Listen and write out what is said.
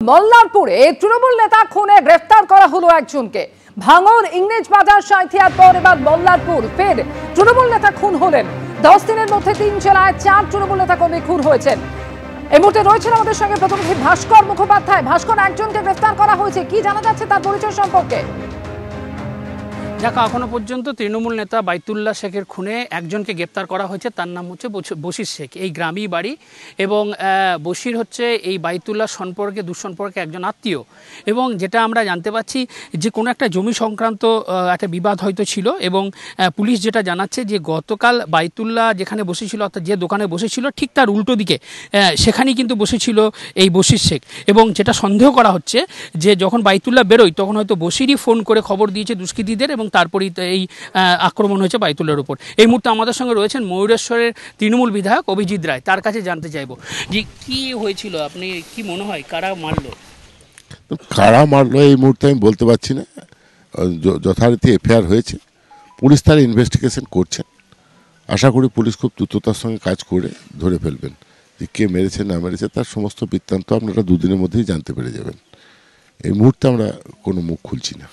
মল্লারপুরে তৃণমূল নেতা খুনে গ্রেফতার করা হলো একজনকে। ভাঙর ইংরেজ বাজার সাঁইথিয়ার পর এবার মল্লারপুর ফের তৃণমূল নেতা খুন হলেন। 10 দিনের মধ্যে 3 জেলায় 4 তৃণমূল নেতা কর্মী খুন হয়েছেন। এই মুহূর্তে রয়েছেন আমাদের সঙ্গে প্রতিনিধি ভাস্কর মুখোপাধ্যায়। ভাস্কর, একজনকে গ্রেফতার করা হয়েছে, কি জানা যাচ্ছে তার পরিচয় সম্পর্কে? দেখো, এখনো পর্যন্ত তৃণমূল নেতা বাইতুল্লাহ শেখের খুনে একজনকে গ্রেপ্তার করা হয়েছে। তার নাম হচ্ছে বশির শেখ। এই গ্রামেই বাড়ি এবং বশির হচ্ছে এই বাইতুল্লাহ সম্পর্কে দুঃসম্পর্কে একজন আত্মীয়। এবং যেটা আমরা জানতে পাচ্ছি যে কোনো একটা জমি সংক্রান্ত একটা বিবাদ হয়তো ছিল এবং পুলিশ যেটা জানাচ্ছে যে গতকাল বাইতুল্লাহ যেখানে বসেছিল, অর্থাৎ যে দোকানে বসেছিল ঠিক তার উল্টো দিকে সেখানেই কিন্তু বসেছিল এই বশির শেখ। এবং যেটা সন্দেহ করা হচ্ছে যে যখন বাইতুল্লাহ বেরোয় তখন হয়তো বশিরই ফোন করে খবর দিয়েছে দুষ্কৃতীদের এবং তারপরেই এই আক্রমণ হয়েছে বাইতুল্লার উপর। এই মুহূর্তে আমাদের সঙ্গে রয়েছেন ময়ূরেশ্বরের তৃণমূল বিধায়ক অভিজিৎ রায়। তার কাছে জানতে চাইব যে কি হয়েছিল, আপনি কি মনে হয় কারা মারলো? এই মুহূর্তে আমি বলতে পারছি না। যথারীতি এফআইআর হয়েছে, পুলিশ তার ইনভেস্টিগেশন করছে। আশা করি পুলিশ খুব দ্রুততার সঙ্গে কাজ করে ধরে ফেলবেন যে কে মেরেছে না মেরেছে। তার সমস্ত বৃত্তান্ত আপনারা 2 দিনের মধ্যেই জানতে পেরে যাবেন। এই মুহূর্তে আমরা কোনো মুখ খুলছি না।